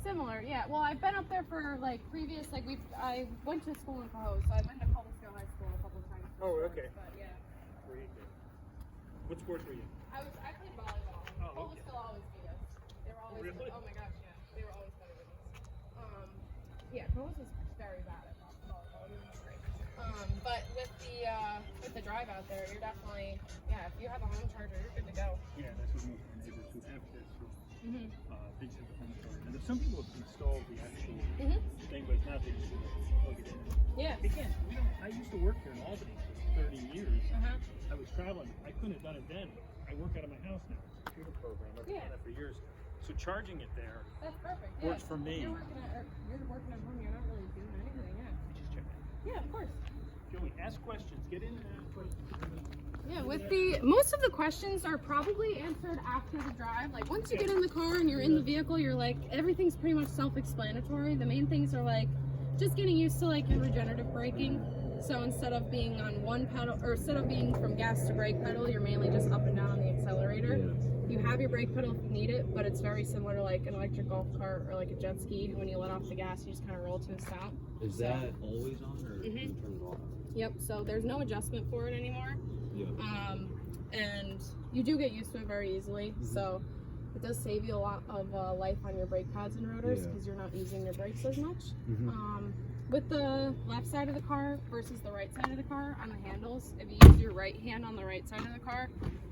Similar, yeah. Well, I've been up there for like previous, like I went to school in Cohoes, so I've been to Cobblestone High School a couple of times. Oh, okay. But yeah. Great. What sports were you? I played volleyball. Oh, okay. Cobblestone always beat us. They were always, Really? oh my gosh, yeah. They were always better than us. Yeah, Cohoes was very bad at volleyball. It was great. But with the drive out there, you're definitely, yeah, if you have a home charger, you're good to go. Yeah, that's what most of my neighbors who have kids who they just have a home charger. And if some people have installed the actual thing, but it's not, they just plug it in. Yeah. Again, I used to work here in Albany for 30 years. I was traveling. I couldn't have done it then. I work out of my house now. It's a computer program. I've been doing that for years. So charging it there That's perfect. works for me. You're working at home, you're not really doing anything, yeah. Just check it. Yeah, of course. Joey, ask questions. Get into that. Yeah, most of the questions are probably answered after the drive. Like once you get in the car and you're in the vehicle, you're like, everything's pretty much self-explanatory. The main things are like just getting used to like your regenerative braking. So instead of being on one pedal, or instead of being from gas to brake pedal, you're mainly just up and down on the accelerator. You have your brake pedal if you need it, but it's very similar to like an electric golf cart or like a jet ski. When you let off the gas, you just kind of roll to a stop. Is that always on, or can you turn it off? Yep, so there's no adjustment for it anymore. Yeah. And you do get used to it very easily. So it does save you a lot of life on your brake pads and rotors because you're not using your brakes as much. With the left side of the car versus the right side of the car on the handles, if you use your right hand on the right side of the car,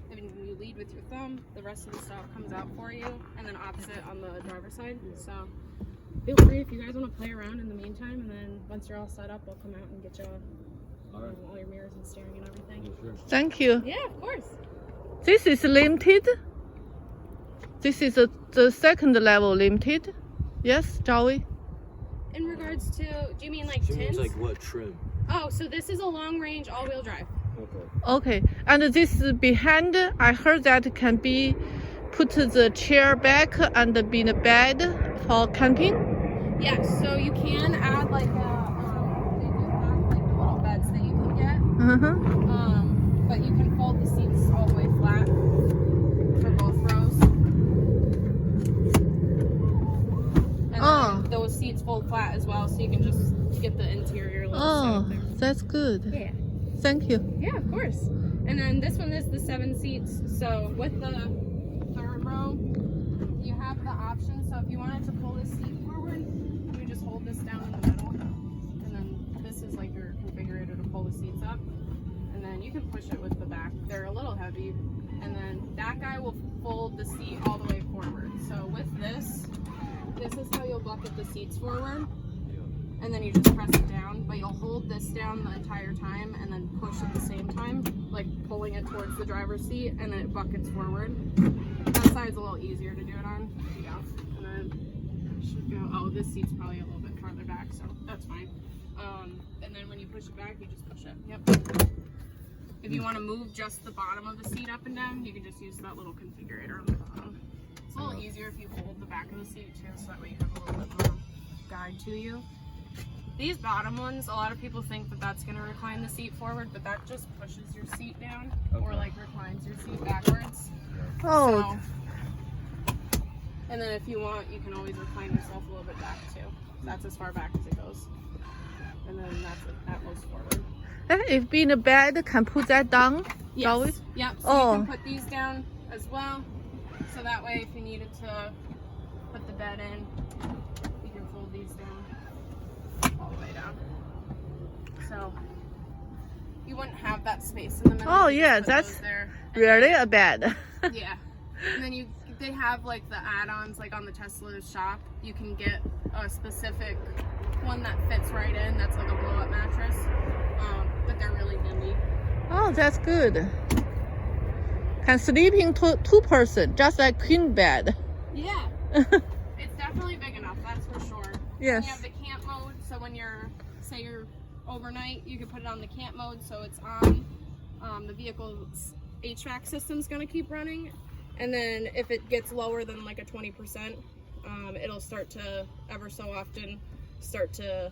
and you lead with your thumb, the rest of the stuff comes out for you, and then opposite on the driver's side. So feel free if you guys want to play around in the meantime, and then once you're all set up, we'll come out and get you all your mirrors and steering and everything. Yeah, sure. Thank you. Yeah, of course. This is limited. This is the second level limited. Yes, Joey? In regards to, do you mean like She tins? means like what trim? Oh, so this is a long range all-wheel drive. Okay. And this behind, I heard that can be put the chair back and be the bed for camping. Yes, so you can add like they do have like the little beds that you can get. But you can fold the seats all the way flat for both rows. And then those seats fold flat as well, so you can just get the interior little setup there. That's good. Yeah. Thank you. Yeah, of course. And then this one is the 7 seats. So with the third row, you have the option. So if you wanted to pull this seat forward, you just hold this down in the middle. And then this is like your configurator to pull the seats up. And then you can push it with the back. They're a little heavy. And then that guy will fold the seat all the way forward. So with this is how you'll bucket the seats forward. And then you just press it down, but you'll hold this down the entire time and then push at the same time, like pulling it towards the driver's seat, and then it buckets forward. That side's a little easier to do it on. Yeah. And then it should go, oh, this seat's probably a little bit farther back, so that's fine. And then when you push it back, you just push it. Yep. If you want to move just the bottom of the seat up and down, you can just use that little configurator on the bottom. It's a little easier if you hold the back of the seat too, so that way you have a little bit more guide to you. These bottom ones, a lot of people think that that's going to recline the seat forward, but that just pushes your seat down or like reclines your seat backwards. Oh. So, and then if you want, you can always recline yourself a little bit back too. That's as far back as it goes. And then that's at most forward. If being a bed, can put that down? Yes. Joey? Yep. So you can put these down as well. So that way, if you needed to put the bed in, you can fold these down all the way down. So you wouldn't have that space in the middle. Oh You yeah, just put that's those there. really a bed. Yeah. And then they have like the add-ons, like on the Tesla shop. You can get a specific one that fits right in. That's like a blow-up mattress. But they're really handy. Oh, that's good. Can sleep in two person, just like queen bed. Yeah. It's definitely big enough, that's for sure. Yes. And you have the camp mode, so when say you're overnight, you can put it on the camp mode, so it's on. The vehicle's HVAC system's gonna keep running, and then if it gets lower than like a 20%, it'll start to ever so often start to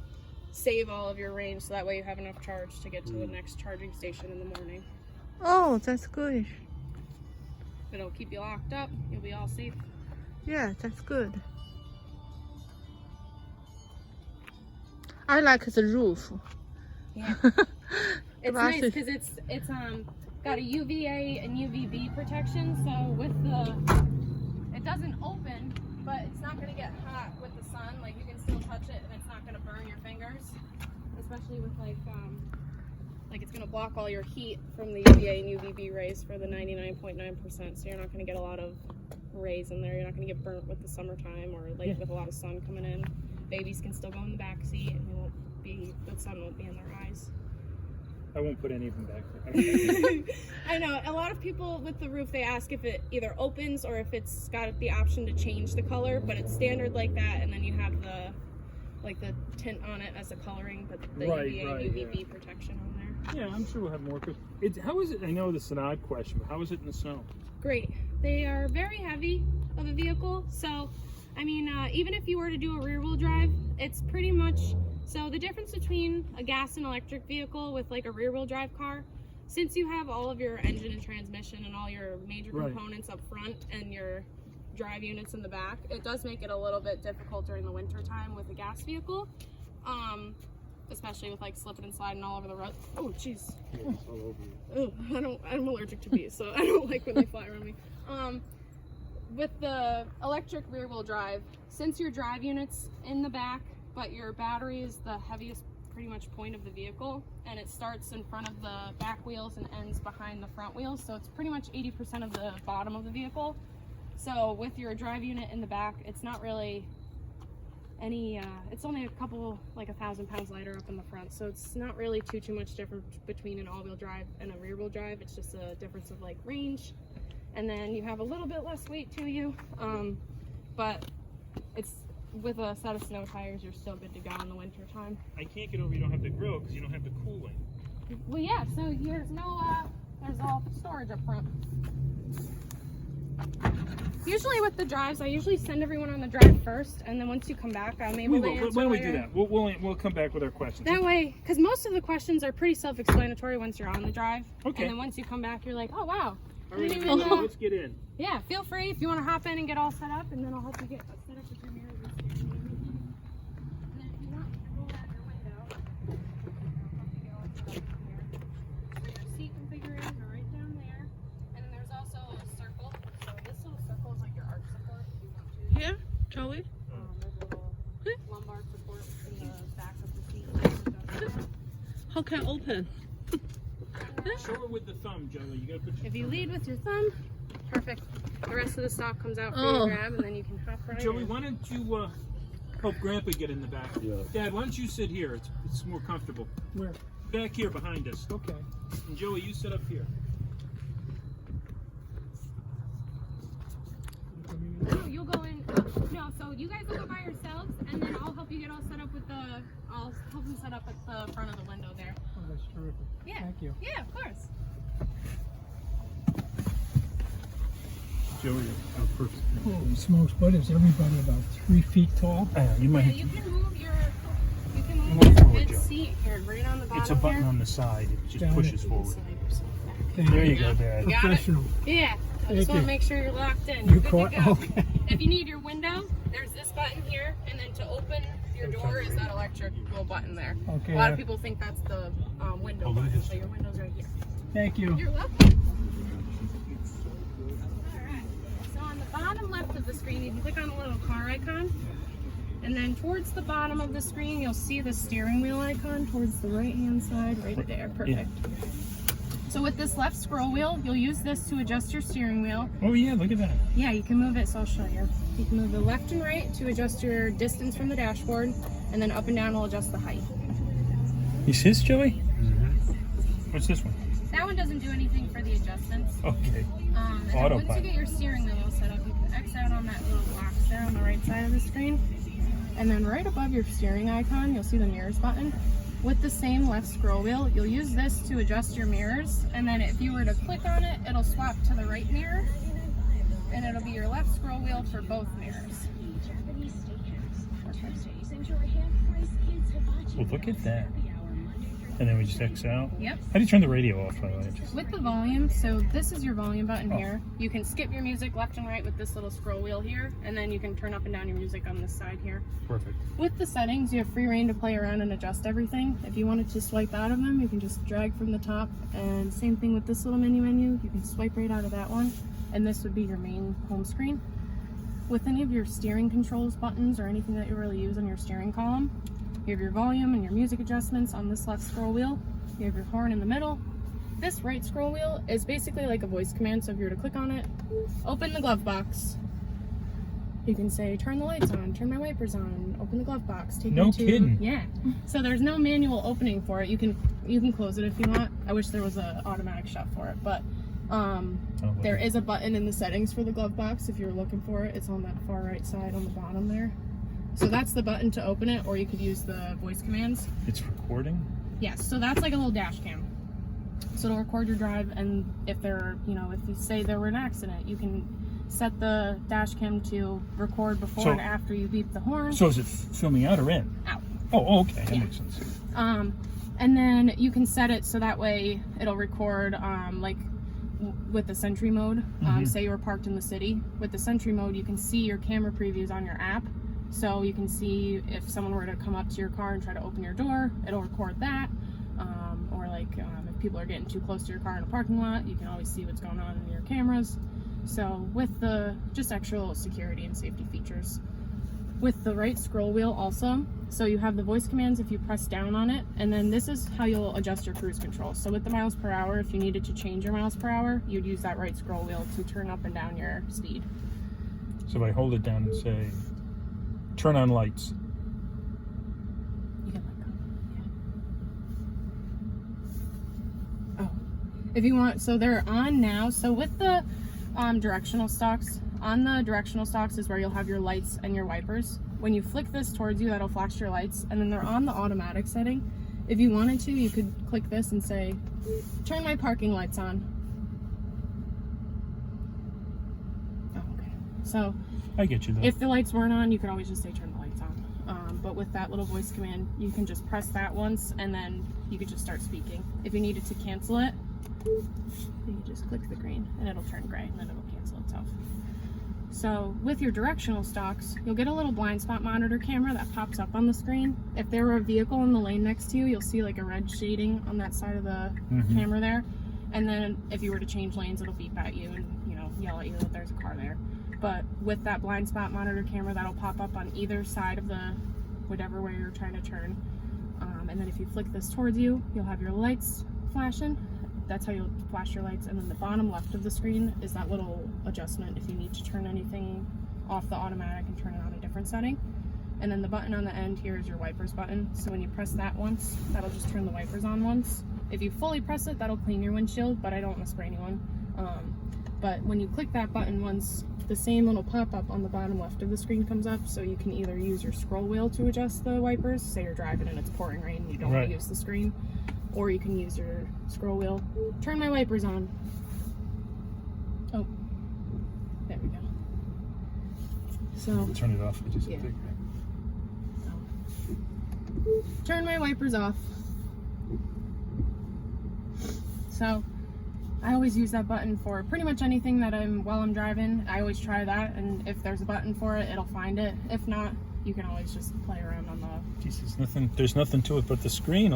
save all of your range, so that way you have enough charge to get to the next charging station in the morning. Oh, that's good. It'll keep you locked up, you'll be all safe. Yeah, that's good. I like the roof. Yeah. It's nice because it's got a UVA and UVB protection, so with it doesn't open, but it's not going to get hot with the sun. Like you can still touch it and it's not going to burn your fingers, especially with like it's going to block all your heat from the UVA and UVB rays for the 99.9%, so you're not going to get a lot of rays in there. You're not going to get burnt with the summertime or like with a lot of sun coming in. Babies can still go in the back seat and the sun won't be in their eyes. I won't put any of them back there. I know. A lot of people with the roof, they ask if it either opens or if it's got the option to change the color, but it's standard like that, and then you have the tint on it as a coloring, but the UVA and UVB protection on there. Yeah, I'm sure we'll have more. How is it? I know this is an odd question, but how is it in the snow? Great. They are very heavy of a vehicle, so I mean, even if you were to do a rear-wheel drive, it's pretty much. So the difference between a gas and electric vehicle with like a rear-wheel drive car, since you have all of your engine and transmission and all your major components up front and your drive units in the back, it does make it a little bit difficult during the winter time with a gas vehicle, especially with like slipping and sliding all over the road. Oh, jeez. Yeah, it's all over you. I'm allergic to bees, so I don't like when they fly around me. With the electric rear-wheel drive, since your drive unit's in the back, but your battery is the heaviest pretty much point of the vehicle, and it starts in front of the back wheels and ends behind the front wheels, so it's pretty much 80% of the bottom of the vehicle. So with your drive unit in the back, it's not really any it's only a couple, like 1,000 pounds lighter up in the front, so it's not really too much different between an all-wheel drive and a rear-wheel drive. It's just a difference of like range, and then you have a little bit less weight to you, but it's with a set of snow tires, you're still good to go in the winter time. I can't get over you don't have the grill because you don't have the cooling. Well, yeah, so there's no there's all storage up front. Usually with the drives, I usually send everyone on the drive first, and then once you come back, I'm able to answer. Why don't we do that? We'll come back with our questions. That way, because most of the questions are pretty self-explanatory once you're on the drive. Okay. And then once you come back, you're like, oh wow. All right, let's get in. Yeah, feel free if you want to hop in and get all set up, and then I'll help you get set up with your mirrors. And then if you want to roll out your window, I'll help you get all set up here. So your seat configurations are right down there, and then there's also a circle. So this little circle is like your arch support if you want to. Here, Joey. There's a little lumbar support in the back of the seat. How can I open? Show her with the thumb, Joey. You gotta put your If you thumb lead with your thumb, perfect. The rest of the stock comes out for you to grab, and then you can hop right Joey, in. why don't you help Grandpa get in the back? Yeah. Dad, why don't you sit here? It's more comfortable. Where? Back here behind us. Okay. And Joey, you sit up here. No, you'll go in. No, so you guys will go by yourselves, and then I'll help you get all set up with the. I'll help them set up at the front of the window there. Oh, that's terrific. Yeah. Thank you. Yeah, of course. Joey, Holy smokes, what is everybody about 3 feet tall? you Yeah, might. you can move your. You can Move move your forward, mid Joe. seat here, right on the bottom. It's a button here. on the side. It just Got pushes it. forward. Slide yourself back. Thank There you. you go, Dad. Got it? Professional. Yeah. I Thank just want you. to make sure you're locked in. You You're good caught? to go. Okay. If you need your window, there's this button here, and then to open your door is that electric little button there. Okay. A lot of people think that's the window Oh, look at button, this. so your window's right here. Thank you. You're welcome. Alright, so on the bottom left of the screen, you can click on the little car icon, and then towards the bottom of the screen, you'll see the steering wheel icon towards the right-hand side, right there. Perfect. So with this left scroll wheel, you'll use this to adjust your steering wheel. Oh yeah, look at that. Yeah, you can move it, so I'll show you. You can move the left and right to adjust your distance from the dashboard, and then up and down will adjust the height. Is this Joey? What's this one? That one doesn't do anything for the adjustments. Okay. And then Autopilot. once you get your steering wheel all set up, you can X out on that little box there on the right side of the screen. And then right above your steering icon, you'll see the mirrors button. With the same left scroll wheel, you'll use this to adjust your mirrors. And then if you were to click on it, it'll swap to the right mirror. And it'll be your left scroll wheel for both mirrors. Well, look at that. And then we just X out? Yep. How do you turn the radio off, by the way? With the volume, so this is your volume button here. You can skip your music left and right with this little scroll wheel here, and then you can turn up and down your music on this side here. Perfect. With the settings, you have free reign to play around and adjust everything. If you wanted to swipe out of them, you can just drag from the top, and same thing with this little menu. You can swipe right out of that one, and this would be your main home screen. With any of your steering controls buttons or anything that you really use on your steering column, you have your volume and your music adjustments on this left scroll wheel. You have your horn in the middle. This right scroll wheel is basically like a voice command, so if you were to click on it, open the glove box. You can say, turn the lights on, turn my wipers on, open the glove box, take No me to... kidding. Yeah. So there's no manual opening for it. You can close it if you want. I wish there was an automatic shut for it, but there is a button in the settings for the glove box if you're looking for it. It's on that far right side on the bottom there. So that's the button to open it, or you could use the voice commands. It's recording? Yes, so that's like a little dash cam. So it'll record your drive, and if if you say there were an accident, you can set the dash cam to record before and after you beep the horn. So is it filming out or in? Out. Oh, okay, that makes sense. And then you can set it so that way it'll record like with the Sentry mode. Say you were parked in the city. With the Sentry mode, you can see your camera previews on your app. So you can see if someone were to come up to your car and try to open your door, it'll record that. Or if people are getting too close to your car in a parking lot, you can always see what's going on in your cameras. So with the just extra little security and safety features. With the right scroll wheel also, so you have the voice commands if you press down on it, and then this is how you'll adjust your cruise control. So with the miles per hour, if you needed to change your miles per hour, you'd use that right scroll wheel to turn up and down your speed. So if I hold it down and say, turn on lights. You can let go. Yeah. Oh, if you want, so they're on now. So with the directional stalks, on the directional stalks is where you'll have your lights and your wipers. When you flick this towards you, that'll flash your lights, and then they're on the automatic setting. If you wanted to, you could click this and say, turn my parking lights on. Oh, okay. So I get you though. if the lights weren't on, you could always just say turn the lights on. But with that little voice command, you can just press that once, and then you could just start speaking. If you needed to cancel it, you just click the green, and it'll turn gray, and then it'll cancel itself. So with your directional stalks, you'll get a little blind spot monitor camera that pops up on the screen. If there were a vehicle in the lane next to you, you'll see like a red shading on that side of the camera there. And then if you were to change lanes, it'll beep at you and yell at you that there's a car there. But with that blind spot monitor camera, that'll pop up on either side of the whatever way you're trying to turn. And then if you flick this towards you, you'll have your lights flashing. That's how you'll flash your lights. And then the bottom left of the screen is that little adjustment if you need to turn anything off the automatic and turn it on a different setting. And then the button on the end here is your wipers button. So when you press that once, that'll just turn the wipers on once. If you fully press it, that'll clean your windshield, but I don't want to spray anyone. But when you click that button once, the same little pop-up on the bottom left of the screen comes up, so you can either use your scroll wheel to adjust the wipers, say you're driving and it's pouring rain and you don't want to use the screen, or you can use your scroll wheel. Turn my wipers on. Oh, there we go. So Turn it off. turn my wipers off. So I always use that button for pretty much anything that while I'm driving. I always try that, and if there's a button for it, it'll find it. If not, you can always just play around on the... Jesus, there's nothing to it but the screen,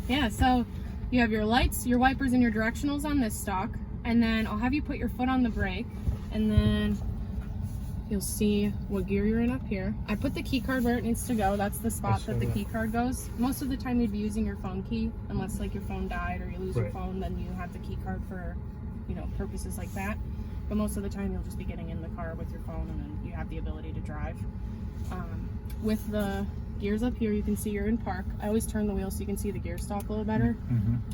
Yeah, so you have your lights, your wipers, and your directionals on this stalk, and then I'll have you put your foot on the brake, and then you'll see what gear you're in up here. I put the key card where it needs to go. That's the spot that the key card goes. Most of the time you'd be using your phone key, unless like your phone died or you lose your phone, then you have the key card for, purposes like that. But most of the time you'll just be getting in the car with your phone, and then you have the ability to drive. With the gears up here, you can see you're in park. I always turn the wheel so you can see the gear stalk a little better.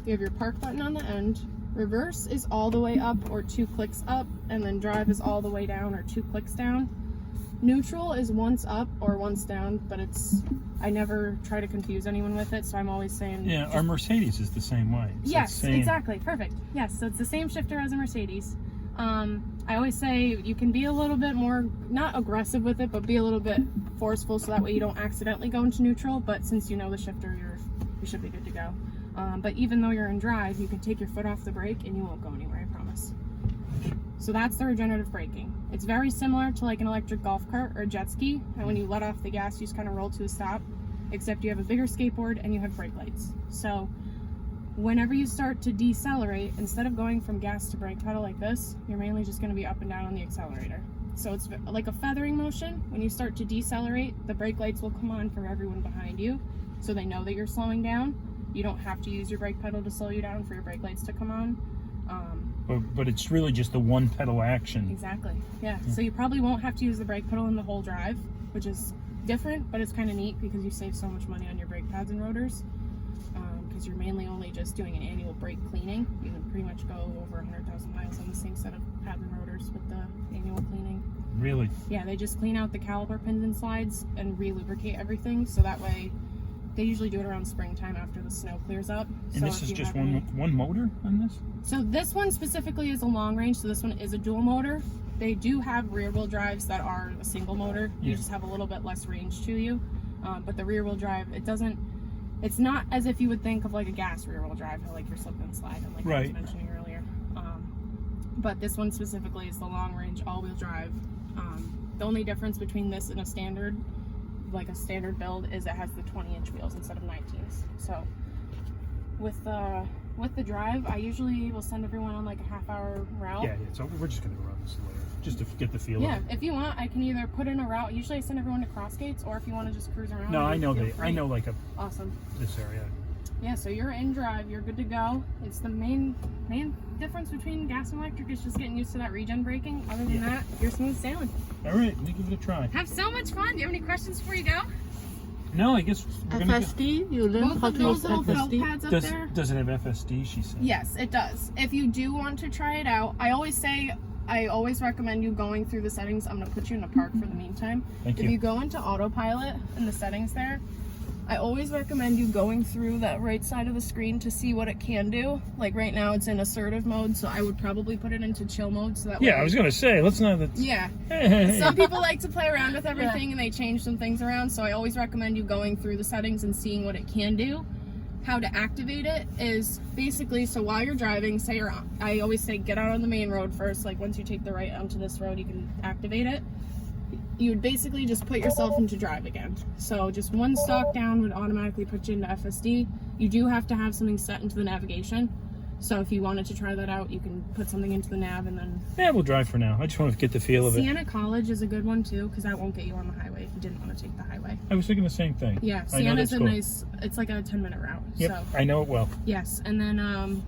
You have your park button on the end. Reverse is all the way up or 2 clicks up, and then drive is all the way down or 2 clicks down. Neutral is once up or once down, but I never try to confuse anyone with it, so I'm always saying... Yeah, our Mercedes is the same way. Yes, exactly, perfect. Yes, so it's the same shifter as a Mercedes. I always say you can be a little bit more, not aggressive with it, but be a little bit forceful so that way you don't accidentally go into neutral, but since you know the shifter, you're you should be good to go. But even though you're in drive, you can take your foot off the brake and you won't go anywhere, I promise. So that's the regenerative braking. It's very similar to like an electric golf cart or a jet ski, and when you let off the gas, you just kind of roll to a stop, except you have a bigger skateboard and you have brake lights. So whenever you start to decelerate, instead of going from gas to brake pedal like this, you're mainly just going to be up and down on the accelerator. So it's like a feathering motion. When you start to decelerate, the brake lights will come on for everyone behind you, so they know that you're slowing down. You don't have to use your brake pedal to slow you down for your brake lights to come on. But it's really just the one pedal action. Exactly, yeah. So you probably won't have to use the brake pedal in the whole drive, which is different, but it's kind of neat because you save so much money on your brake pads and rotors, because you're mainly only just doing an annual brake cleaning. You can pretty much go over 100,000 miles on the same set of pads and rotors with the annual cleaning. Really? Yeah, they just clean out the caliper pins and slides and re-lubricate everything, so that way they usually do it around springtime after the snow clears up. And so this is just one motor on this? So this one specifically is a long range, so this one is a dual motor. They do have rear wheel drives that are a single motor. You just have a little bit less range to you. But the rear wheel drive, it's not as if you would think of like a gas rear wheel drive, how like your slip and slide, and like I was mentioning earlier. But this one specifically is the long range all wheel drive. The only difference between this and a standard build is it has the 20-inch wheels instead of 19s. So with the drive, I usually will send everyone on like a half-hour route. Yeah, so we're just gonna go around this later, just to get the feel of it. Yeah, if you want, I can either put in a route. Usually I send everyone to Crossgates, or if you want to just cruise around. No, I know like awesome. This area. Yeah, so you're in drive, you're good to go. It's the main difference between gas and electric is just getting used to that regen braking. Other than that, you're smooth sailing. All right, let me give it a try. Have so much fun. Do you have any questions before you go? No, I guess we're gonna FSD, you learn how to use little felt FSD. pads up there. Does it have FSD, she said? Yes, it does. If you do want to try it out, I always recommend you going through the settings. I'm going to put you in a park for the meantime. Thank you. If you go into autopilot in the settings there, I always recommend you going through that right side of the screen to see what it can do. Like right now it's in assertive mode, so I would probably put it into chill mode so that way. Yeah, I was going to say, let's not... Yeah. Some people like to play around with everything and they change some things around, so I always recommend you going through the settings and seeing what it can do. How to activate it is basically, so while you're driving, I always say get out on the main road first, like once you take the right onto this road you can activate it. You would basically just put yourself into drive again. So just one stalk down would automatically put you into FSD. You do have to have something set into the navigation. So if you wanted to try that out, you can put something into the nav and then... Yeah, we'll drive for now. I just want to get the feel of it. Siena College is a good one too, because that won't get you on the highway if you didn't want to take the highway. I was thinking the same thing. Yeah, Siena's a nice, it's like a 10-minute route. Yep, so. I know it well. Yes, and then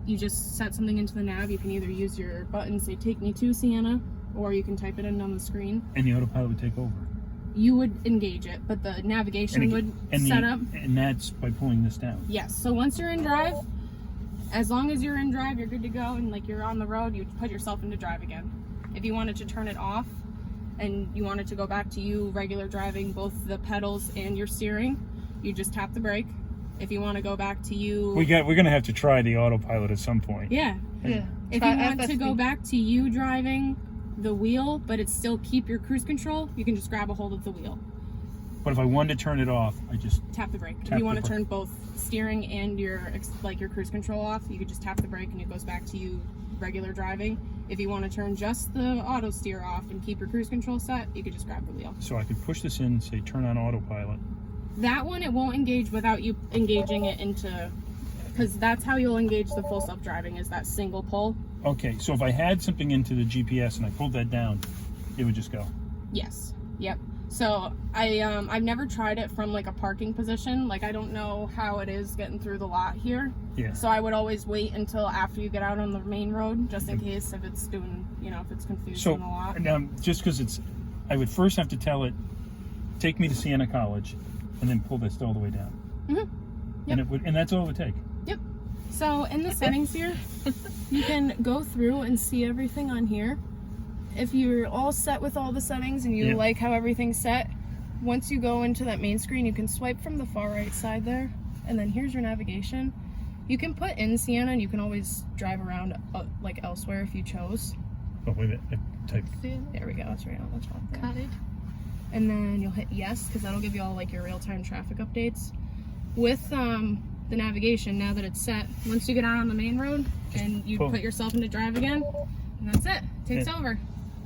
you just set something into the nav. You can either use your button, say take me to Siena, or you can type it in on the screen. And the autopilot would take over. You would engage it, but the navigation would set up. And that's by pulling this down. Yes, so once you're in drive, as long as you're in drive, you're good to go, and like you're on the road, you put yourself into drive again. If you wanted to turn it off and you wanted to go back to you regular driving, both the pedals and your steering, you just tap the brake. If you want to go back to you... We're going to have to try the autopilot at some point. Yeah. If you want to go back to you driving the wheel, but it still keep your cruise control, you can just grab a hold of the wheel. But if I wanted to turn it off, I just... Tap the brake. If you want to turn both steering and your cruise control off, you could just tap the brake and it goes back to you regular driving. If you want to turn just the auto steer off and keep your cruise control set, you could just grab the wheel. So I could push this in, say turn on autopilot. That one, it won't engage without you engaging it into... Because that's how you'll engage the full self-driving, is that single pull. Okay, so if I had something into the GPS and I pulled that down, it would just go? Yes. Yep. So I've never tried it from like a parking position. Like I don't know how it is getting through the lot here. Yeah. So I would always wait until after you get out on the main road, just in case if it's doing, if it's confused in the lot. So now, just because I would first have to tell it, take me to Siena College, and then pull this all the way down. Mm-hmm. Yep. And that's all it would take. Yep. So in the settings here, you can go through and see everything on here. If you're all set with all the settings and you like how everything's set, once you go into that main screen, you can swipe from the far right side there, and then here's your navigation. You can put in Siena, and you can always drive around like elsewhere if you chose. Oh, wait a minute. Type. There we go. It's right on the top there. Got it. And then you'll hit yes, because that'll give you all like your real-time traffic updates. with the navigation, now that it's set, once you get out on the main road and you put yourself into drive again, and that's it. Takes over.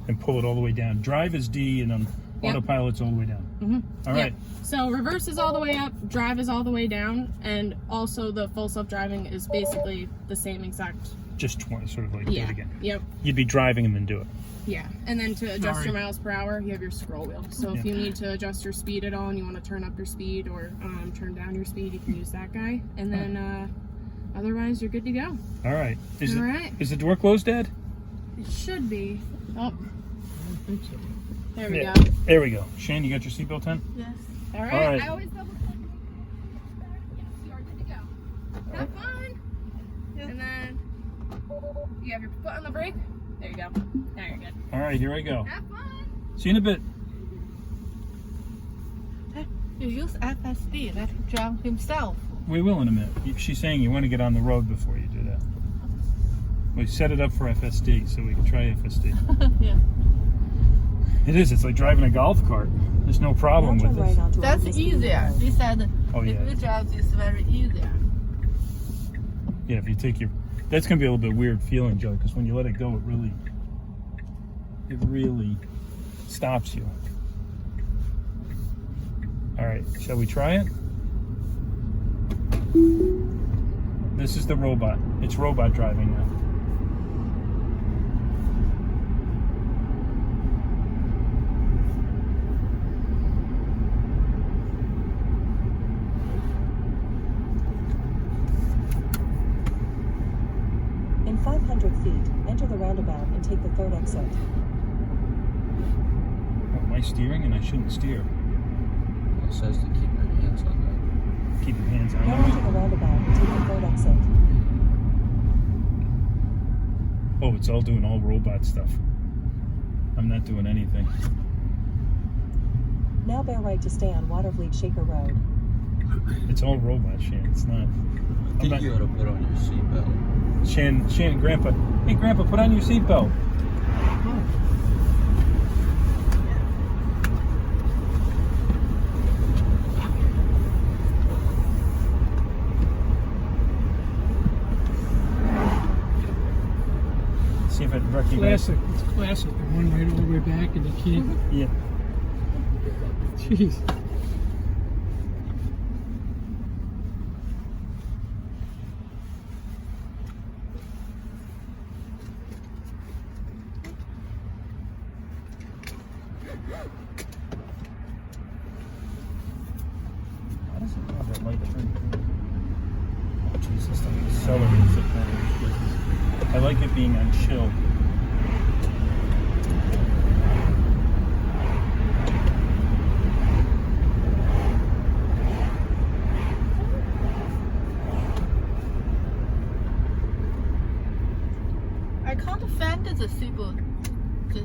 And pull it all the way down. Drive is D, and then autopilot's all the way down. All right. So reverse is all the way up, drive is all the way down, and also the full self-driving is basically the same exact. Just 20, sort of like do it again. Yep. You'd be driving and then do it. Yeah, and then to adjust your miles per hour, you have your scroll wheel. So if you need to adjust your speed at all and you want to turn up your speed or turn down your speed, you can use that guy. And then otherwise, you're good to go. All right. Alright. Is the door closed, Dad? It should be. Oh, I don't think so. there we go. There we go. Shane, you got your seatbelt on? Yes. All right. All right. I always double check. Yes, you are good to go. Have fun. And then you have your foot on the brake. There you go. Now you're good. All right, here I go. Have fun. See you in a bit. You use FSD, let him drive himself. We will in a minute. She's saying you want to get on the road before you do that. We set it up for FSD, so we can try FSD. Yeah. It is. It's like driving a golf cart. There's no problem with this. That's easier. They said Oh, yeah. if you drive this very easier. Yeah, if you take your... That's going to be a little bit weird feeling, Joe, because when you let it go, it really stops you. All right, shall we try it? This is the robot. It's robot driving now. In 500 feet, enter the roundabout and take the third exit. Oh, am I steering and I shouldn't steer? It says to keep your hands on that. Keep your hands Now on enter the roundabout and take the third exit. Oh, it's all doing all robot stuff. I'm not doing anything. Now bear right to stay on Watervliet Shaker Road. It's all robot, Shan. It's not... I think you ought to put on your seatbelt. Shan, Grandpa. Hey, Grandpa, put on your seatbelt. See if it recognizes. Classic. It's classic. The one right all the way back and you can't. Yeah. Jeez. How does it have that light turn? Oh, Jesus, that accelerates it. I like it being on chill. I can't find the seatbelt. Yeah.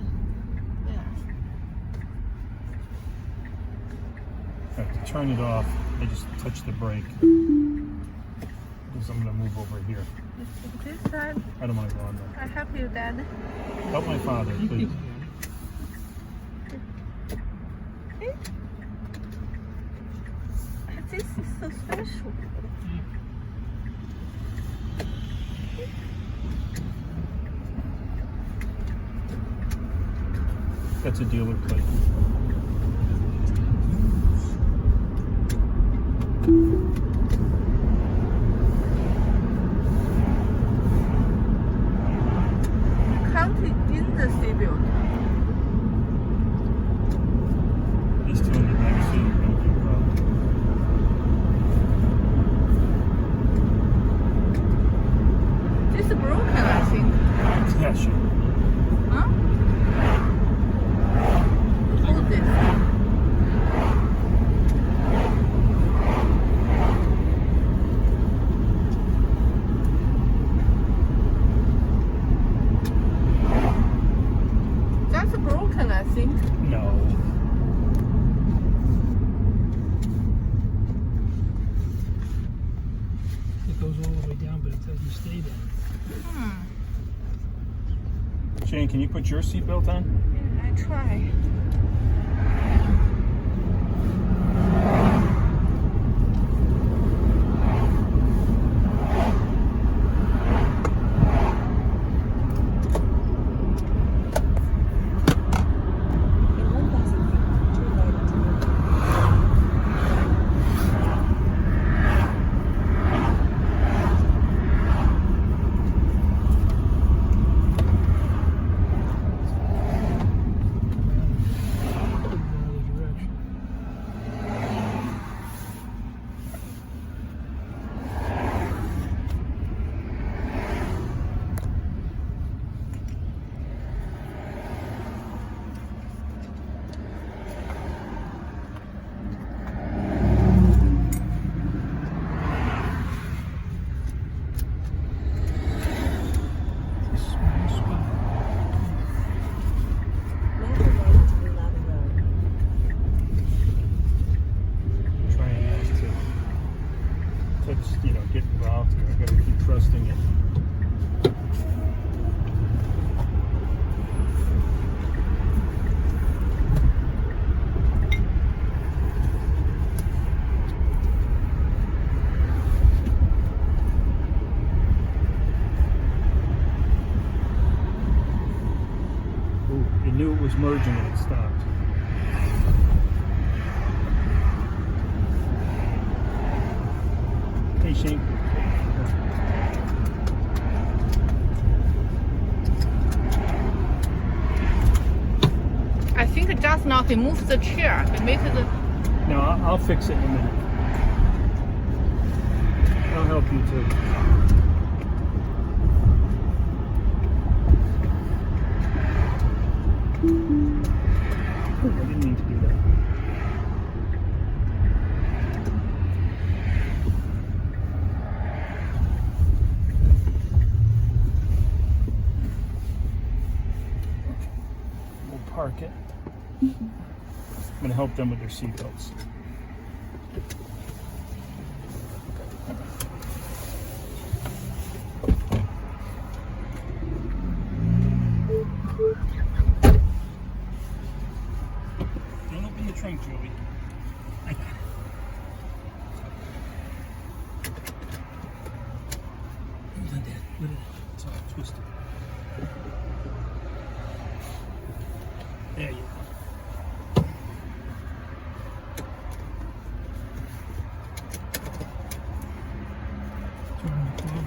All right, to turn it off, I just touch the brake. Because I'm going to move over here. This side, I don't want to go on there. I help you, Dad. Help my father, please. This is so special. That's a dealer plate. Counting in the seatbelt. These two in the back seat are going to be a problem. This is broken, I think. Yeah, sure. Huh? Hold this. That's broken, I think. No. It goes all the way down, but it doesn't stay down. Shane, can you put your seatbelt on? I try. trusting it. Ooh, it knew it was merging and it stopped. Hey Shane. I think just now he moved the chair. He make the. No, I'll fix it in a minute. I'll help you too. I didn't mean to do that. We'll park it. I'm going to help them with their seatbelts. Don't open the trunk, Joey. I got it. Hold on, Dad. Let it out. It's all twisted. There you go. Turn the club.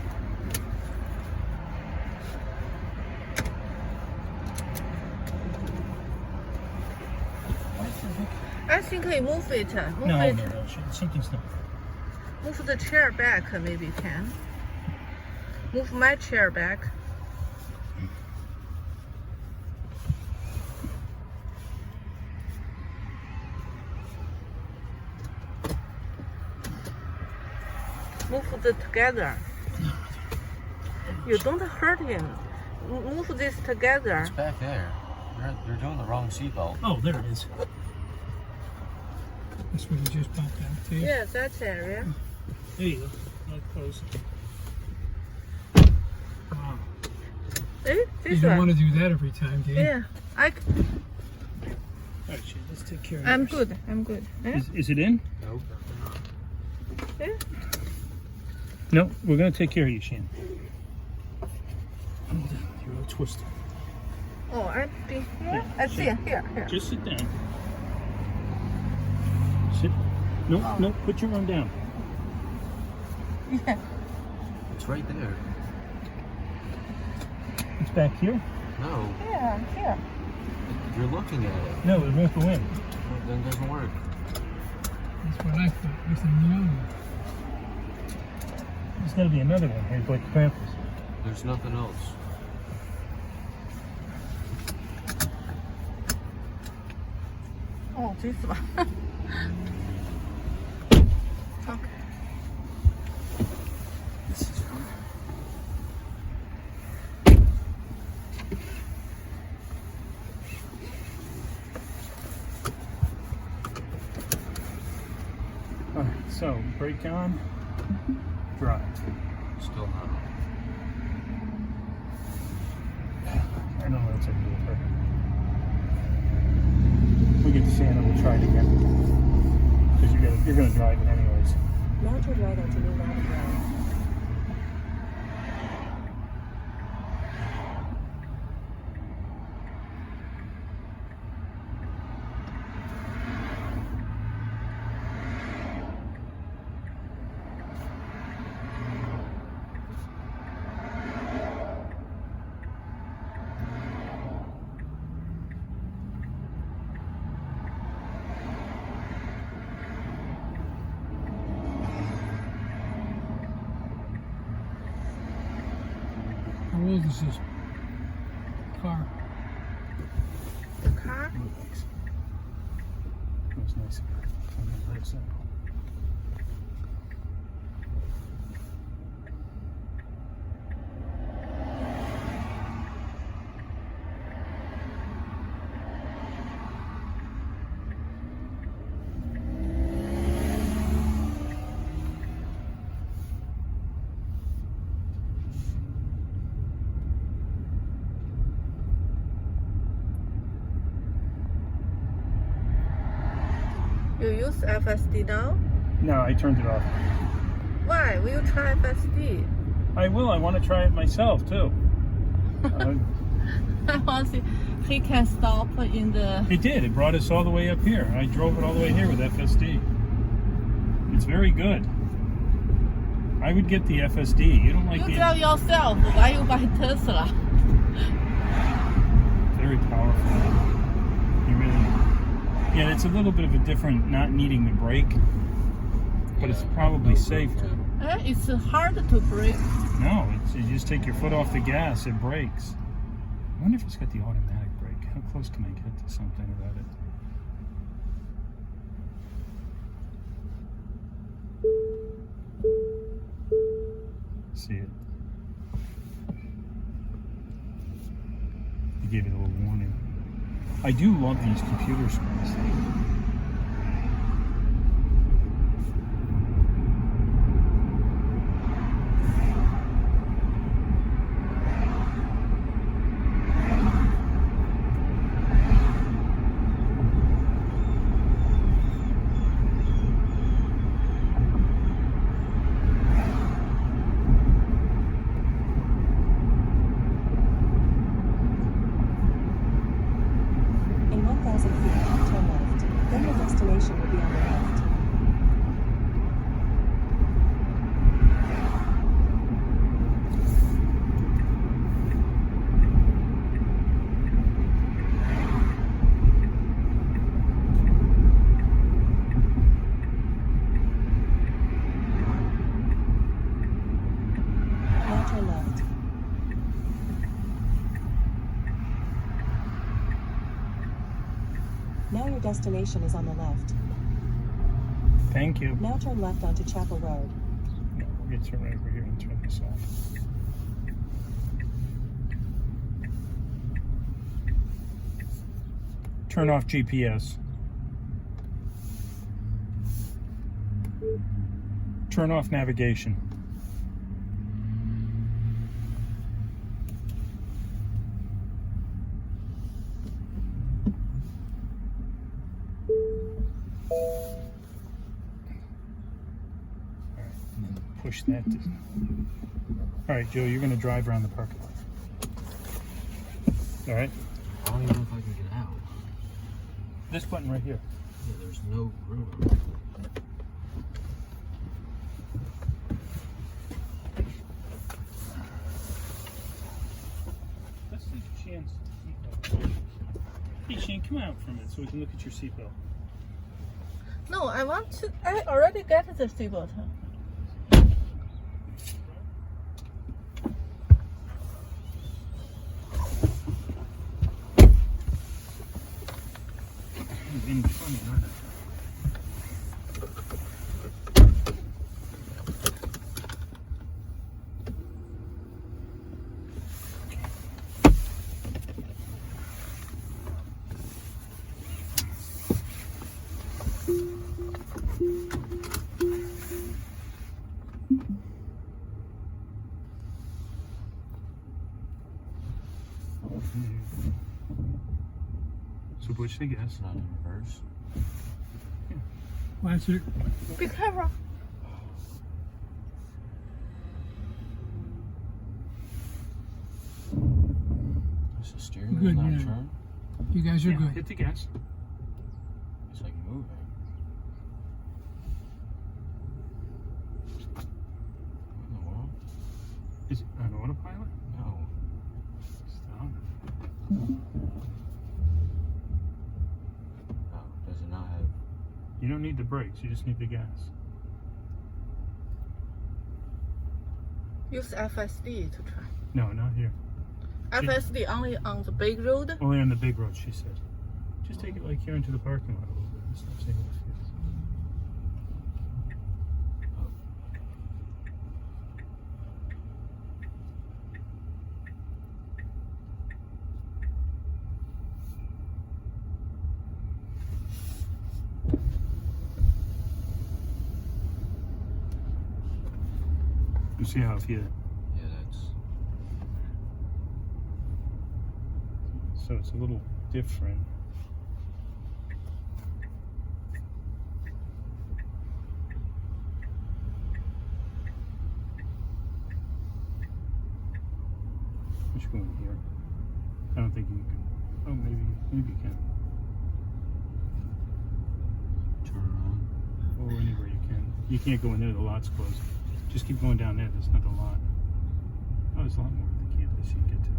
I think he move it. Move No, it. no, no. Something's not. Move the chair back. Maybe can. Move my chair back. Move it together. You don't hurt him. Move this together. It's back there. You're doing the wrong seatbelt. Oh, there it is. That's what you just bumped out to. Yeah, that area. There you go. Not close. Wow. Eh, You this don't one. want to do that every time, do you? Yeah, All right, Shane, let's take care of I'm yours. good. I'm good. Eh? Is it in? Nope. Eh? No, we're going to take care of you, Shane. Hold on. You're all twisted. Oh, I be here. I see it here. Just sit down. Sit. No, no, put your arm down. Yeah. It's right there. It's back here? No, Yeah, here. you're looking at it. No, it won't go in. Well, then it doesn't work. That's what I thought. With the new. There's got to be another one here, like Krampus. There's nothing else. Oh, this one. Okay. This is fun. All right, so brake on, drive. Still not on. I know what it's going to do with her. We get to Santa, we'll try it again. Because you're gonna drive it anyways. Now turn right onto New Mountain Drive. How old is this car? The car? Oh, thanks. That was nice of her. I'm very simple. use FSD now? No, I turned it off. Why? Will you try FSD? I will. I want to try it myself too. I want to see. He can stop in the. It did. It brought us all the way up here. I drove it all the way here with FSD. It's very good. I would get the FSD. You don't like You the... tell yourself why you buy Tesla. Very powerful. You really... Yeah, it's a little bit of a different not needing the brake. But it's probably safer. It's hard to brake. No, you just take your foot off the gas, it brakes. I wonder if it's got the automatic brake. How close can I get to something about it? See it? They gave you a little warning. I do love these computer screens. In 1,000 feet, turn left. Then your destination will be on the left. Now turn left. Now your destination is on the left. Thank you. Now turn left onto Chapel Road. No, we're going to turn right over here and turn this off. Turn off GPS. Turn off navigation. Alright, and then push that. Alright, Joe, you're going to drive around the parking lot. Alright? I don't even know if I can get out. This button right here. Yeah, there's no room. Let's see Shan's seatbelt. Hey, Shan, come out for a minute so we can look at your seatbelt. No, I want to. I already get the seatbelt. You're being funny, aren't I? So push the gas. It's not in reverse. Classic. Be careful. Is the steering Good, wheel not yeah. turn? You guys are Yeah, good. hit the gas. It's like moving. What in the world? Is it on autopilot? No. Stop. Oh, does it not have... You don't need the brakes, you just need the gas. Use FSD to try. No, not here. FSD only on the big road. Only on the big road, she said. Just take it like here into the parking lot a little bit and stop seeing what it feels. You see how if you... Yeah, that's... So it's a little different. go in here. I don't think you can. Oh, maybe you can. Turn around. Or anywhere you can. You can't go in there, the lot's closed. Just keep going down there, there's another lot. Oh, there's a lot more of the campus you can get to.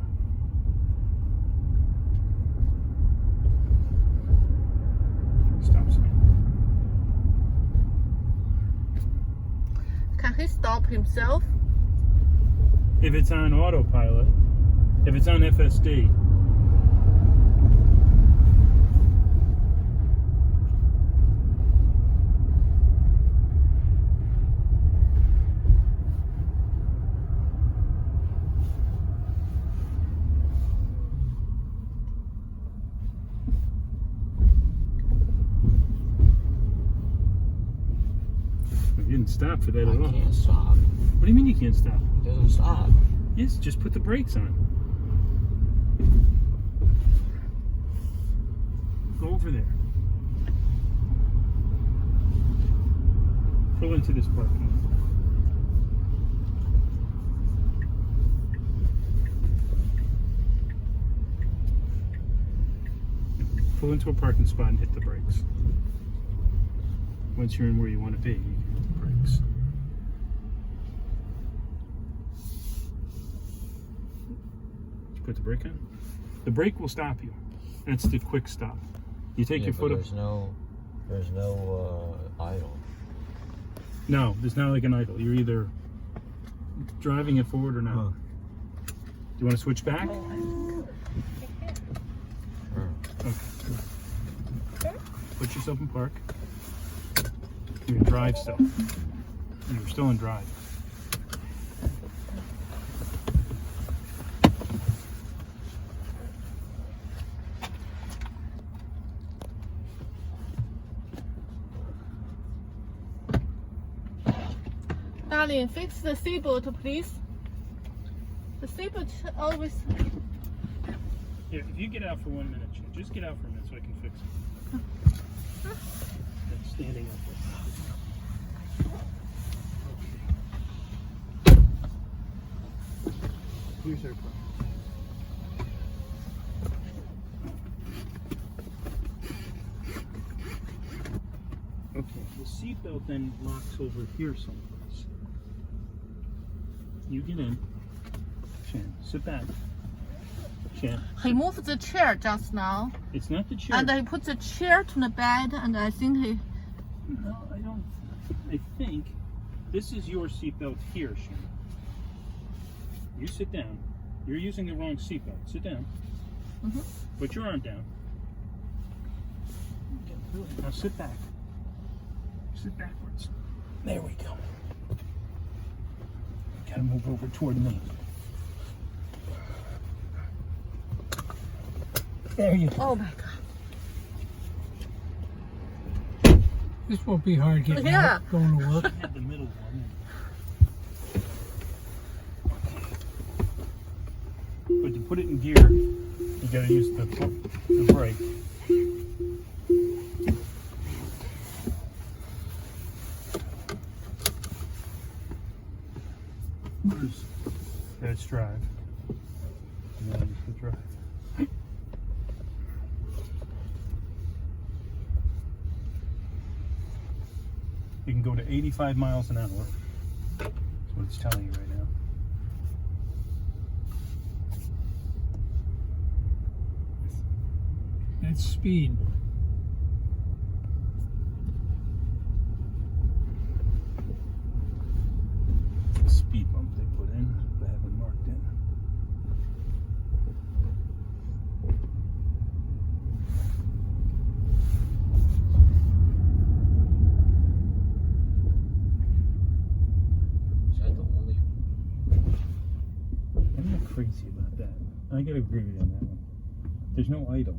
Stop sign. Can he stop himself? If it's on autopilot, if it's on FSD, he didn't stop for that I at all. can't stop. What do you mean you can't stop? It doesn't stop. Yes, just put the brakes on. Go over there. Pull into this parking lot. Pull into a parking spot and hit the brakes. Once you're in where you want to be, you can hit the brakes. Did you put the brake on? The brake will stop you. That's the quick stop. You take your foot up. There's no idle. No, there's not like an idle. You're either driving it forward or not. Huh. Do you want to switch back? Sure. Okay. Put yourself in park. You're in drive still. You're still in drive. Darling, fix the seatbelt, please. The seatbelt always. Here, if you get out for 1 minute, just get out for a minute so I can fix it. That's standing up. Here's our car. Okay, the seatbelt then locks over here someplace. You get in. Shan, sit back. Shan. He moved the chair just now, It's not the chair. and he put the chair to the bed, and I think he. No, I don't. I think this is your seatbelt here, Shan. You sit down. You're using the wrong seatbelt. Sit down. Mhm. Put your arm down. Now sit back. Sit backwards. There we go. Gotta move over toward me. There you go. Oh my God! This won't be hard getting Yeah. out, going to work. Have the middle one. But to put it in gear, you gotta use the brake. That's drive. And then use the drive. You can go to 85 miles an hour. That's what it's telling you right now. That's speed. The speed bump they put in, they haven't marked in. Is that the only? I'm not crazy about that. I gotta agree with you on that one. There's no idle.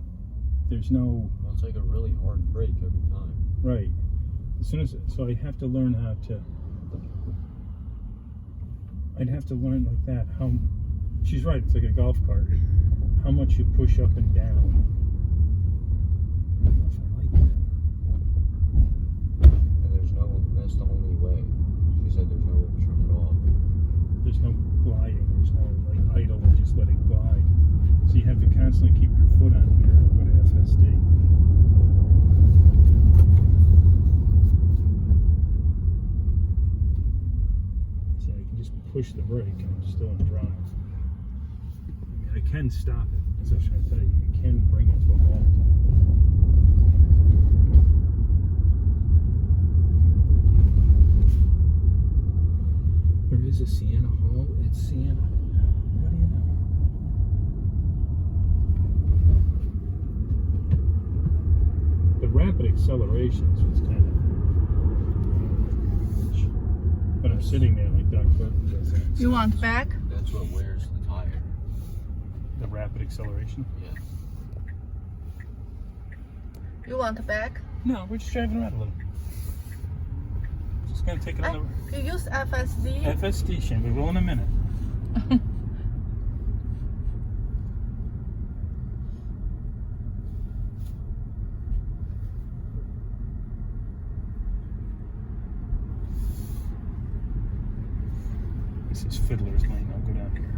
There's no Well, it's like a really hard brake every time. right. As soon as so I'd have to learn how to. I'd have to learn like that how. She's right. It's like a golf cart. How much you push up and down. I don't know if I like that. And there's no. That's the only way. She said there's no way to turn it off. There's no gliding. There's no like idle and just let it glide. constantly keep your foot on here or go to FSD. So you can just push the brake and I'm still in drive. I mean, I can stop it. That's what I was trying to tell you. You can bring it to a halt. There is a Sienna Hall. It's Sienna. What do you know? The rapid accelerations was kind of. But I'm sitting there like Doug Burton does that. You want back? That's what wears the tire. The rapid acceleration? Yeah. You want back? No, we're just driving around a little. Just gonna take it on the You use FSD? FSD, Shane. We will in a minute. This is Fiddler's Lane. I'll go down here.